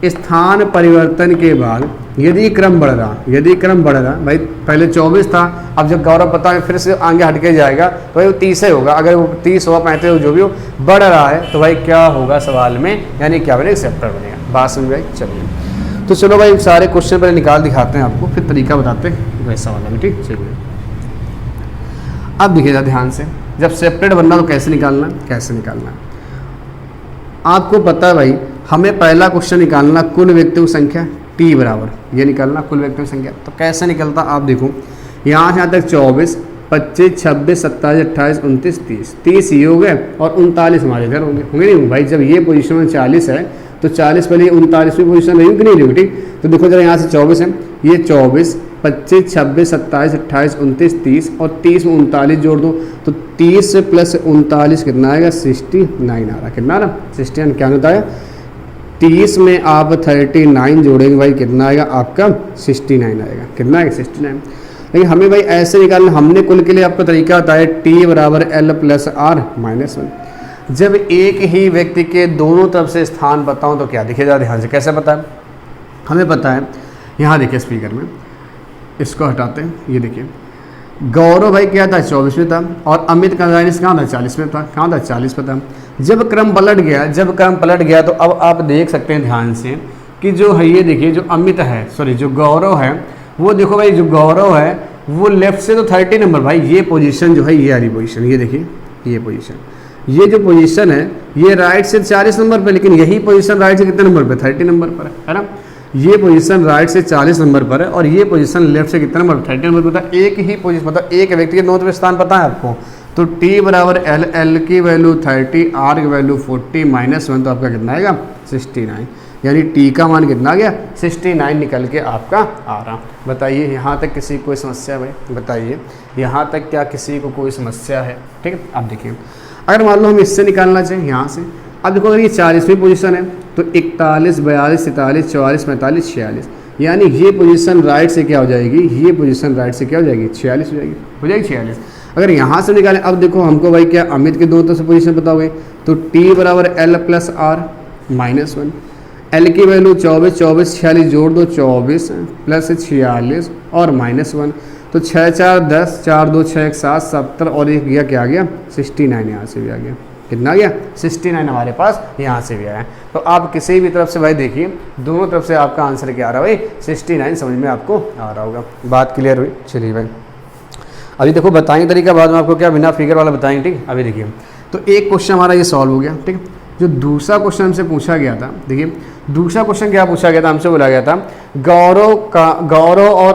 स्थान परिवर्तन के बाद यदि क्रम बढ़ रहा भाई, पहले 24 था, अब जब गौरव पता है फिर से आगे हट के जाएगा तो भाई वो 30 ही होगा। अगर वो 30 हो, 35 हो, जो भी हो, बढ़ रहा है तो भाई क्या होगा सवाल में, यानी क्या बनेगा, सेपरेट बनेगा। बात समझ में आई? चलिए तो चलो भाई सारे क्वेश्चन पहले निकाल दिखाते हैं आपको, फिर तरीका बताते हैं वैसा वाला भी। ठीक, चलिए अब देखिएगा ध्यान से, जब सेपरेट बनना तो कैसे निकालना, आपको पता है भाई, हमें पहला क्वेश्चन निकालना कुल व्यक्तियों की संख्या t बराबर, ये निकालना कुल व्यक्तियों की संख्या। तो कैसे निकलता आप देखो, यहाँ से यहाँ तक 24, 25, 26, 27, 28, 29, 30, 30 ये हो गए और 39 हमारे इधर होंगे नहीं भाई। जब ये पोजीशन में 40 है तो 40 पहले 39वीं पोजीशन रही कि नहीं रही? ठीक, तो देखो जरा यहाँ से 24 है, ये 24, 25, 26, 27, 28, 29, 30 और 30 में 39 जोड़ दो तो 30 प्लस 39 कितना आएगा, 69 आ रहा। कितना आ रहा? 69। क्या होता है, 30 में आप 39 जोड़ेंगे भाई, कितना आएगा आपका, 69 आएगा। कितना आएगा, 69। लेकिन हमें भाई ऐसे निकालना, हमने कुल के लिए आपका तरीका बताया t बराबर l प्लस r माइनस 1। जब एक ही व्यक्ति के दोनों तरफ से स्थान बताऊं तो क्या, देखिए ध्यान से कैसे पता है, हमें पता है। यहाँ देखिए स्पीकर में, इसको हटाते हैं, ये देखिए गौरव भाई क्या था, 24 में था और अमित का कहाँ था, 40 में था। कहाँ था, 40 में था। जब क्रम पलट गया तो अब आप देख सकते हैं ध्यान से कि जो है, ये देखिए जो अमित है, सॉरी जो गौरव है, वो देखो भाई जो गौरव है वो लेफ्ट से तो 30 नंबर भाई, ये पोजीशन जो है, ये वाली पोजीशन, ये देखिए ये पोजीशन, ये जो पोजीशन है राइट से 40 नंबर पर, लेकिन यही पोजीशन राइट से कितने नंबर पे, 30 नंबर पर है ना। ये पोजीशन राइट से 40 नंबर पर है और ये पोजीशन लेफ्ट से कितने नंबर, 30 नंबर पर। एक ही पोजीशन, मतलब एक व्यक्ति के दोनों तरफ स्थान पता है आपको, तो t बराबर l की वैल्यू 30, r की वैल्यू 40 माइनस 1, तो आपका कितना आएगा, 69। यानी t का मान कितना आ गया, 69 निकल के आपका आ रहा। बताइए यहाँ तक किसी को कोई समस्या है भाई, बताइए यहाँ तक क्या किसी को कोई समस्या है? ठीक है, अब देखिए अगर मान लो हम इससे निकालना चाहें यहाँ से, अब देखो अगर ये 40वीं पोजीशन है तो 41, 42, 43, 44, 45, 46, यानी ये पोजीशन राइट से क्या हो जाएगी, ये पोजीशन राइट से क्या हो जाएगी, 46 हो जाएगी 46। अगर यहाँ से निकालें, अब देखो हमको भाई क्या अमित के दोनों तरफ से पोजीशन पता हो गई, तो t बराबर l plus r minus 1, l की वैल्यू 24, 24, 46 जोड़ दो, 24 प्लस 46 और माइनस 1, तो 6 4 10, 4 2 6 1 7, 70 और एक गया क्या आ गया, 69 यहाँ से भी आ गया। कितना आ गया, 69 हमारे पास यहाँ से भी आया। तो आप किसी भी तरफ से भाई देखिए, दोनों तरफ से आपका आंसर क्या आ रहा है भाई, 69 समझ में आपको आ रहा होगा। बात क्लियर हुई? चलिए भाई अभी देखो बताएंगे तरीका, बाद में आपको क्या बिना फिगर वाला बताएंगे। ठीक, अभी देखिए तो एक क्वेश्चन हमारा ये सॉल्व हो गया। ठीक, जो दूसरा क्वेश्चन हमसे पूछा गया था, देखिए दूसरा क्वेश्चन क्या पूछा गया था, हमसे बोला गया था गौरव और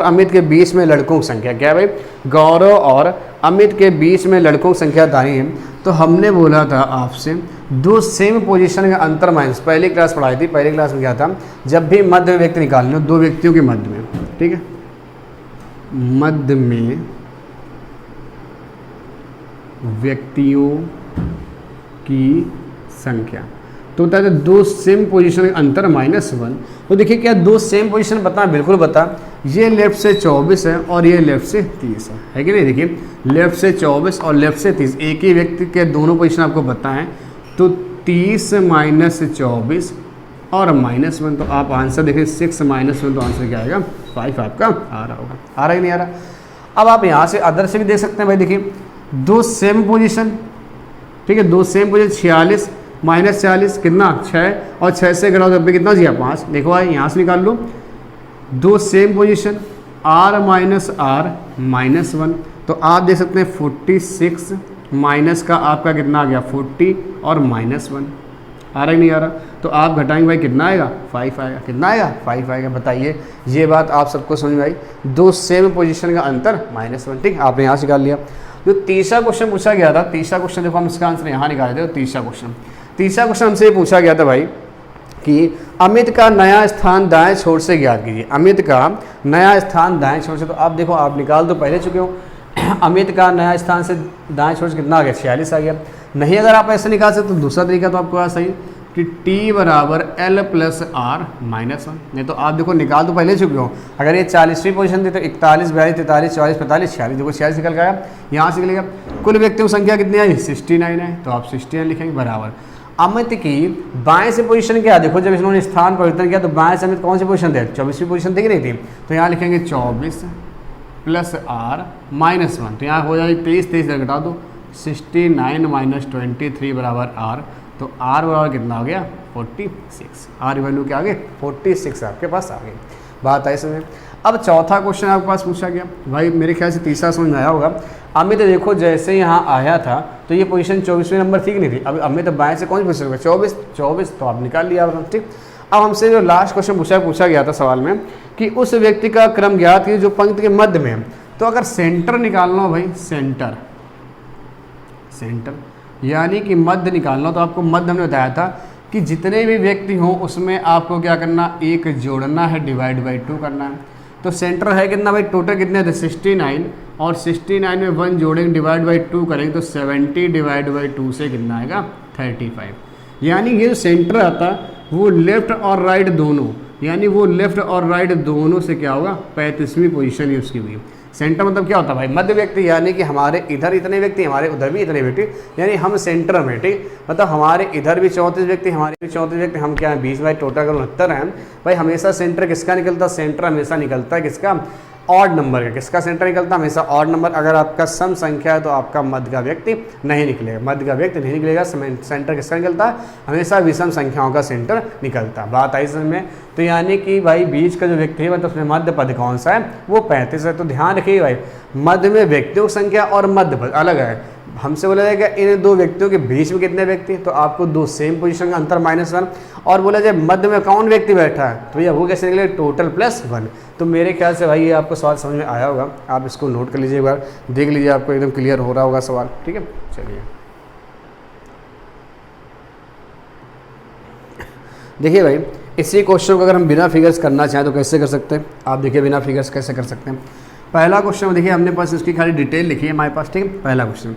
अमित के बीच में लड़कों की संख्या क्या है भाई, गौरव और अमित के बीच में लड़कों की संख्या दाई है। तो हमने बोला था आपसे दो सेम पोजीशन का अंतर माइनस, पहली क्लास पढ़ाई थी, पहली क्लास में क्या था, जब भी मध्य में व्यक्ति निकालने, दो व्यक्तियों के मध्य में, ठीक है, मध्य में व्यक्तियों की संख्या, तो बताया दो सेम पोजीशन का अंतर -1। तो देखिए क्या दो सेम पोजीशन बता, बिल्कुल बता। ये लेफ्ट से 24 है और ये लेफ्ट से 30 है कि नहीं। देखिए लेफ्ट से 24 और लेफ्ट से 30 एक ही व्यक्ति के दोनों पोजीशन आपको बताएं, तो 30 माइनस 24 और -1, तो आप आंसर देखिए 6 -1, तो आंसर क्या आएगा 5 आपका आ रहा होगा। आ रहा ही नहीं आ रहा। अब आप यहाँ से अदर से भी देख सकते हैं भाई। देखिए दो सेम पोजीशन, ठीक है, दो सेम पोजीशन 46 माइनस 40 कितना 6, और 6 से घटाओ तब भी कितना जिया 5। देखो भाई यहाँ से निकाल लो, दो same position r minus r -1, तो आप देख सकते हैं 46 माइनस का आपका कितना आ गया 40 और -1। आ रहा ही नहीं आ रहा, तो आप घटाएंगे भाई कितना आएगा 5 आएगा। कितना आएगा 5 आएगा। बताइए ये बात आप सबको समझ में आई। दो सेम पोजीशन का अंतर -1, ठीक। आपने यहाँ से निकाल लिया। जो तीसरा क्वेश्चन पूछा गया था, तीसरा क्वेश्चन देखो हम इसका आंसर यहाँ निकाले थे। तीसरा क्वेश्चन हमसे ये पूछा गया था भाई कि अमित का नया स्थान दाएं छोर से ज्ञात कीजिए। अमित का नया स्थान दाएं छोर से, तो आप देखो आप निकाल तो पहले चुके हो। अमित का नया स्थान से दाएं छोर से कितना आ गया 46 आ गया। नहीं अगर आप ऐसे निकाल सकते तो दूसरा तरीका तो आपको सही कि t बराबर l प्लस r -1। नहीं तो आप देखो निकाल तो पहले चुके हो। अगर ये 40वीं पोजीशन थी तो 41 42 43 44 45 46, देखो 46 निकल गया। यहाँ से निकलेगा कुल व्यक्तियों की संख्या कितनी आई 69 है, तो आप 69 लिखेंगे बराबर अमित की बाएं से पोजीशन क्या। देखो जब इन्होंने स्थान परिवर्तन किया तो बाएं से अमित कौन सी पोजीशन थे 24वीं पोजीशन थी कि नहीं थी। तो यहाँ लिखेंगे 24 प्लस r -1, तो यहाँ हो जाएगी 23 23 घटा दो 69 माइनस 23 बराबर r, तो r बराबर कितना आ गया 46। r वैल्यू क्या आ गई 46 आपके पास आ गई। बात है इसमें। अब चौथा क्वेश्चन आपके पास पूछा गया भाई, मेरे ख्याल से तीसरा समझ में आया होगा। अमित देखो जैसे यहाँ आया था तो ये पोजीशन 24वें नंबर थी कि नहीं थी। अब अमित बाएं से कौन सी पोजीशन 24, तो आप निकाल लिया ठीक। अब हमसे जो लास्ट क्वेश्चन पूछा गया था सवाल में कि उस व्यक्ति का क्रम ज्ञात कीजिए जो पंक्ति के मध्य में है। तो अगर सेंटर निकालना हो भाई, सेंटर यानी कि मध्य निकालना, तो आपको मध्य हमने बताया था कि जितने भी व्यक्ति हों उसमें आपको क्या करना, एक जोड़ना है, डिवाइड बाई 2 करना है। तो सेंटर है कितना भाई, टोटल कितने थे 69, और 69 में 1 जोड़ेंगे डिवाइड बाई 2 करेंगे तो 70 डिवाइड बाई 2 से कितना आएगा 35। यानी ये जो सेंटर आता वो लेफ्ट और राइट दोनों, यानी वो लेफ्ट और राइट दोनों से क्या होगा 35वीं पोजीशन ही उसकी हुई। सेंटर मतलब क्या होता है भाई, मध्य व्यक्ति, यानी कि हमारे इधर इतने व्यक्ति, हमारे उधर भी इतने व्यक्ति, यानी हम सेंटर में, ठीक। मतलब हमारे इधर भी 34 व्यक्ति, हमारे भी 34 व्यक्ति, हम क्या है 20 बाई टोटल 69 हैं भाई। हमेशा सेंटर किसका निकलता, सेंटर हमेशा निकलता है किसका, ऑड नंबर का। किसका सेंटर निकलता है हमेशा ऑड नंबर। अगर आपका सम संख्या है तो आपका मध्य का व्यक्ति नहीं निकलेगा, मध्य का व्यक्ति नहीं निकलेगा। सेंटर किसका निकलता है, हमेशा विषम संख्याओं का सेंटर निकलता है। बात आई समझ में। तो यानी कि भाई बीच का जो व्यक्ति है मतलब उसमें मध्य पद कौन सा है, वो 35 है। तो ध्यान रखिए भाई, मध्य में व्यक्तियों की संख्या और मध्य पद अलग है। हमसे बोला जाएगा इन दो व्यक्तियों के बीच में कितने व्यक्ति, तो आपको दो सेम पोजीशन का अंतर -1, और बोला जाए मध्य में कौन व्यक्ति बैठा है, तो भैया वो कैसे निकले टोटल +1। तो मेरे ख्याल से भाई ये आपको सवाल समझ में आया होगा। आप इसको नोट कर लीजिए, एक बार देख लीजिए, आपको एकदम क्लियर हो रहा होगा सवाल, ठीक है। चलिए देखिए भाई, इसी क्वेश्चन को अगर हम बिना फिगर्स करना चाहें तो कैसे कर सकते हैं। आप देखिए बिना फिगर्स कैसे कर सकते हैं। पहला क्वेश्चन देखिए, हमने पास इसकी खाली डिटेल लिखी है हमारे पास, ठीक है। पहला क्वेश्चन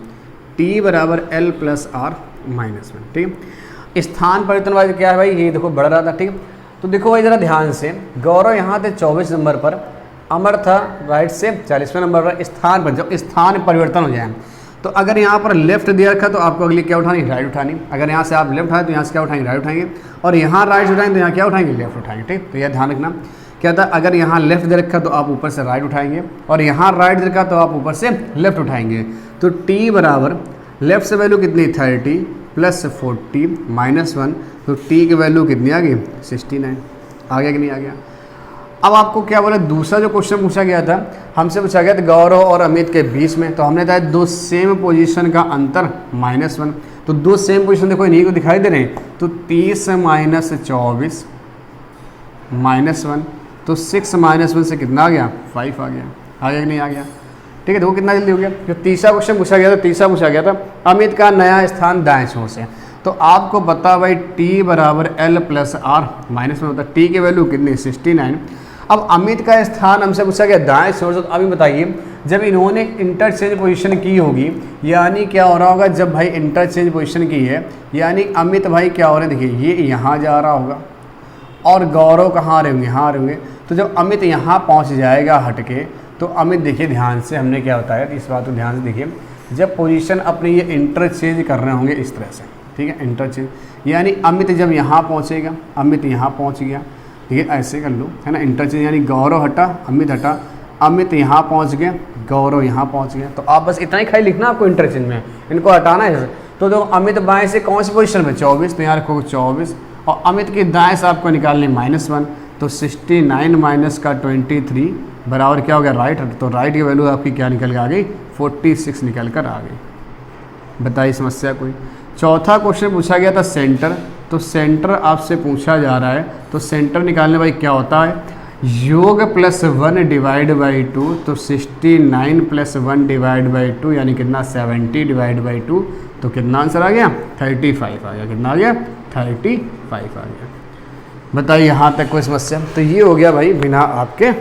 t बराबर l प्लस r -1, ठीक है। स्थान परिवर्तन वाले क्या है भाई, ये देखो बढ़ रहा था, ठीक है। तो देखो भाई जरा ध्यान से, गौरव यहाँ थे 24 नंबर पर, अमर था राइट से 40वें नंबर पर। स्थान पर जब स्थान परिवर्तन हो जाए तो अगर यहाँ पर लेफ्ट दिया रखा तो आपको अगली क्या उठानी, राइट उठानी। अगर यहाँ से आप लेफ्ट उठाए तो यहाँ से क्या उठाएंगे, राइट उठाएंगे, और यहाँ राइट उठाएंगे तो यहाँ क्या उठाएंगे, लेफ्ट उठाएंगे, ठीक। तो यह ध्यान रखना क्या था, अगर यहाँ लेफ्ट दे रखा तो आप ऊपर से राइट उठाएंगे, और यहाँ राइट दे रखा तो आप ऊपर से लेफ्ट उठाएंगे। तो t बराबर लेफ्ट से वैल्यू कितनी 30 प्लस 40 -1, तो t की वैल्यू कितनी आ गई 69। आ गया कि नहीं आ गया। अब आपको क्या बोला, दूसरा जो क्वेश्चन पूछा गया था, हमसे पूछा गया था गौरव और अमित के बीच में, तो हमने कहा दो सेम पोजीशन का अंतर -1। तो दो सेम पोजीशन देखो इन्हीं को दिखाई दे रहे हैं, तो 30 माइनस 24 -1, तो 6 -1 से कितना आ गया 5 आ गया। आ गया कि नहीं आ गया, ठीक है। देखो कितना जल्दी हो गया। जो तीसरा क्वेश्चन पूछा गया था, तीसरा पूछा गया था अमित का नया स्थान दाएं छोर से, तो आपको पता भाई t बराबर l प्लस r -1 होता है। t की वैल्यू कितनी 69। अब अमित का स्थान हमसे पूछा गया दाएं छोर से, तो अभी बताइए जब इन्होंने इंटरचेंज पोजीशन की होगी, यानी क्या हो रहा होगा, जब भाई इंटरचेंज पोजीशन की है यानी अमित भाई क्या हो रहे हैं, देखिए ये यहाँ जा रहा होगा और गौरव कहाँ आ रहे होंगे, यहाँ आ रहे होंगे। तो जब अमित यहाँ पहुँच जाएगा हट के, तो अमित देखिए ध्यान से हमने क्या बताया, इस बात को ध्यान से देखिए, जब पोजीशन अपनी ये इंटरचेंज कर रहे होंगे इस तरह से, ठीक है, इंटरचेंज, यानी अमित जब यहाँ पहुँचेगा, अमित यहाँ पहुँच गया, ठीक है, ऐसे कर लो, है ना, इंटरचेंज, यानी गौरव हटा, अमित हटा, अमित यहाँ पहुँच गया, गौरव यहाँ पहुँच गया। तो आप बस इतना ही खाली लिखना आपको इंटरचेंज में, इनको हटाना है। तो जो अमित बाएं से कौन सी पोजीशन में, 24, तो यहाँ रखोगे 24, और अमित के दाएं से आपको निकालने -1, तो 69 माइनस का 23 बराबर क्या हो गया, राइट। तो राइट की वैल्यू आपकी क्या निकल के आ गई, 46 निकल कर आ गई। बताइए समस्या कोई। चौथा क्वेश्चन पूछा गया था सेंटर, तो सेंटर आपसे पूछा जा रहा है, तो सेंटर निकालने भाई क्या होता है, योग +1 डिवाइड बाई 2, तो 69 + 1 डिवाइड बाई 2 यानी कितना, 70 डिवाइड बाई 2, तो कितना आंसर आ गया, 35 आ गया। कितना आ गया, 35 आ गया। बताइए यहाँ तक कोई समस्या। तो ये हो गया भाई बिना आपके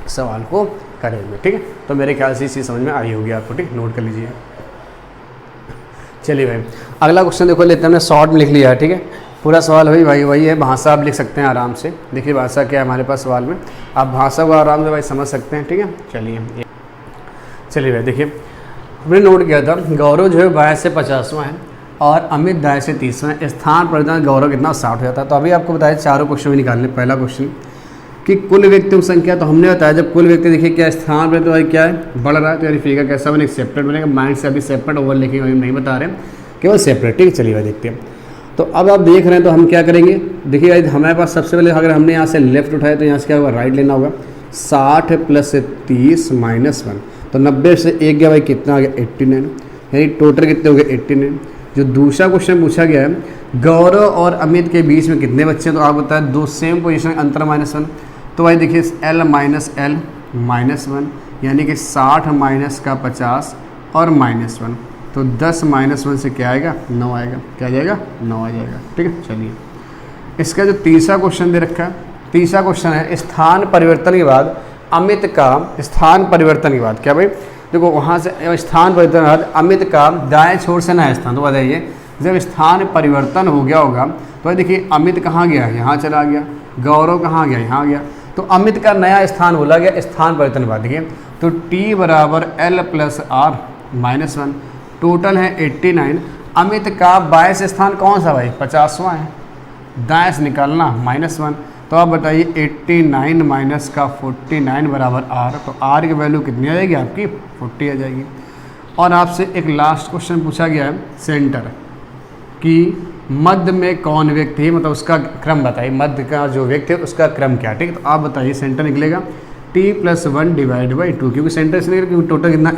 सवाल को करे हुए, ठीक है। तो मेरे ख्याल से इसी समझ में आई होगी आपको, ठीक, नोट कर लीजिए। चलिए भाई अगला क्वेश्चन देखो लेते हैं, हमने शॉर्ट में लिख लिया है, ठीक है। पूरा सवाल भाई वही है, भाषा आप लिख सकते हैं आराम से। देखिए भाषा क्या है हमारे पास सवाल में, आप भाषा को आराम से भाई समझ सकते हैं, ठीक है। चलिए भाई देखिए, हमने नोट किया था गौरव जो है बाएं से 50वां है और अमित दाएं से 30वां है। स्थान परिवर्तन गौरव कितना, 60 हो जाता है। तो अभी आपको बताया चारों क्वेश्चन भी निकालने। पहला क्वेश्चन कि कुल व्यक्तियों की संख्या, तो हमने बताया जब कुल व्यक्ति देखिए क्या स्थान पर, तो भाई क्या है, बढ़ रहा है, तो यानी फिगर कैसा बनेगा, सेपरेट बनेगा। माइंड से अभी सेपरेट ओवर लिखेंगे, नहीं बता रहे हैं, केवल सेपरेट, ठीक है। चलिए भाई देखते हैं। तो अब आप देख रहे हैं, तो हम क्या करेंगे, देखिए भाई हमारे पास सबसे पहले अगर हमने यहाँ से लेफ्ट उठाया तो यहाँ से क्या होगा, राइट लेना होगा। 60 + 30 - 1, तो 90 से 1 गया भाई, कितना आ गया, 89, यानी टोटल कितने हो गए, 89। जो दूसरा क्वेश्चन पूछा गया है गौरव और अमित के बीच में कितने बच्चे हैं, तो आप बताएं दो सेम पोजीशन अंतर -1। तो भाई देखिए L - L -1 यानी कि 60 माइनस का 50 और -1, तो 10 - 1 से क्या आएगा, 9 आएगा। क्या आ जाएगा, 9 आ जाएगा, ठीक है। चलिए इसका जो तीसरा क्वेश्चन दे रखा है, तीसरा क्वेश्चन है स्थान परिवर्तन के बाद अमित का, स्थान परिवर्तन के बाद क्या भाई, देखो वहाँ से स्थान परिवर्तन के बाद अमित का दाएं छोर से नया स्थान, तो बताइए जब स्थान परिवर्तन हो गया होगा तो भाई देखिए अमित कहाँ गया, यहाँ चला गया, गौरव कहाँ गया, यहाँ गया, तो अमित का नया स्थान बोला गया स्थान परिवर्तन के बाद। देखिए तो T बराबर L + R -1, टोटल है 89। अमित का बाएं से स्थान कौन सा भाई, 50वां है, दाएं से निकालना -1, तो आप बताइए 89 माइनस का 49 बराबर R, तो R की वैल्यू कितनी आ जाएगी आपकी, 40 आ जाएगी। और आपसे एक लास्ट क्वेश्चन पूछा गया है सेंटर कि मध्य में कौन व्यक्ति है, मतलब उसका क्रम बताइए, मध्य का जो व्यक्ति है उसका क्रम क्या, ठीक है। तो आप बताइए सेंटर निकलेगा T + 1 डिवाइड बाई 2, क्योंकि सेंटर इसलिए निकलेगा क्योंकि टोटल कितना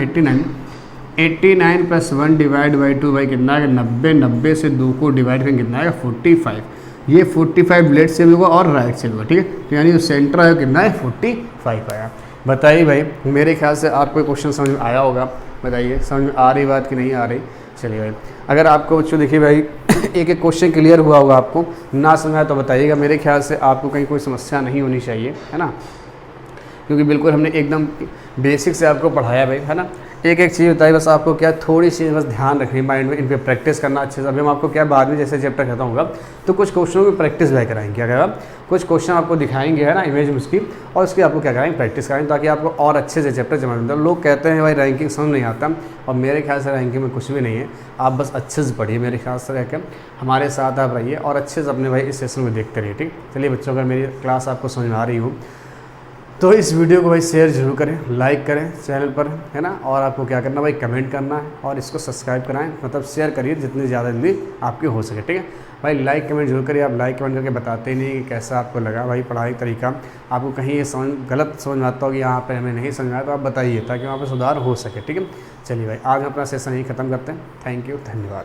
89 + 1 डिवाइड बाई 2 भाई कितना आएगा 90, 90 से 2 को डिवाइड करेंगे कितना आएगा 45। ये 45 लेफ्ट से भी होगा और राइट से भी होगा, ठीक है। तो यानी जो सेंटर है कितना है 45 आया। बताइए भाई मेरे ख्याल से आपको क्वेश्चन समझ में आया होगा, बताइए समझ में आ रही बात कि नहीं आ रही। चलिए भाई अगर आपको बच्चों देखिए भाई एक एक क्वेश्चन क्लियर हुआ होगा, आपको ना समझ आया तो बताइएगा। मेरे ख्याल से आपको कहीं कोई समस्या नहीं होनी चाहिए, है ना, क्योंकि बिल्कुल हमने एकदम बेसिक से आपको पढ़ाया भाई, है ना। एक एक चीज़ बताई, बस आपको क्या थोड़ी सी बस ध्यान रखनी माइंड में, इन पे प्रैक्टिस करना अच्छे से। अभी हम आपको क्या बाद में जैसे चैप्टर खत्म होगा तो कुछ क्वेश्चनों की प्रैक्टिस भी कराएंगे, क्या करेगा, कुछ क्वेश्चन आपको दिखाएंगे, है ना, इमेज में उसकी, और उसकी आपको क्या कराएंगे, प्रैक्टिस कराएंगे, ताकि आपको और अच्छे से चैप्टर जमा मिलता है। लोग कहते हैं भाई रैंकिंग समझ नहीं आता, और मेरे ख्याल से रैंकिंग में कुछ भी नहीं है, आप बस अच्छे से पढ़िए, मेरे ख्याल से रहकर हमारे साथ आप रहिए और अच्छे से अपने भाई इस सेशन में देखते रहिए, ठीक। चलिए बच्चों, अगर मेरी क्लास आपको समझ में आ रही हो तो इस वीडियो को भाई शेयर जरूर करें, लाइक करें चैनल पर, है ना, और आपको क्या करना भाई, कमेंट करना है और इसको सब्सक्राइब कराएं, मतलब शेयर करिए जितनी ज़्यादा जल्दी आपके हो सके, ठीक है भाई। लाइक कमेंट जरूर करिए, आप लाइक कमेंट करके बताते ही नहीं कि कैसा आपको लगा भाई पढ़ाई तरीका, आपको कहीं ये गलत समझ में आता हो कि यहाँ पर हमें नहीं समझ आया तो आप बताइए, ताकि वहाँ पर सुधार हो सके, ठीक है। चलिए भाई आज हम अपना सेशन यहीं ख़त्म करते हैं। थैंक यू, धन्यवाद।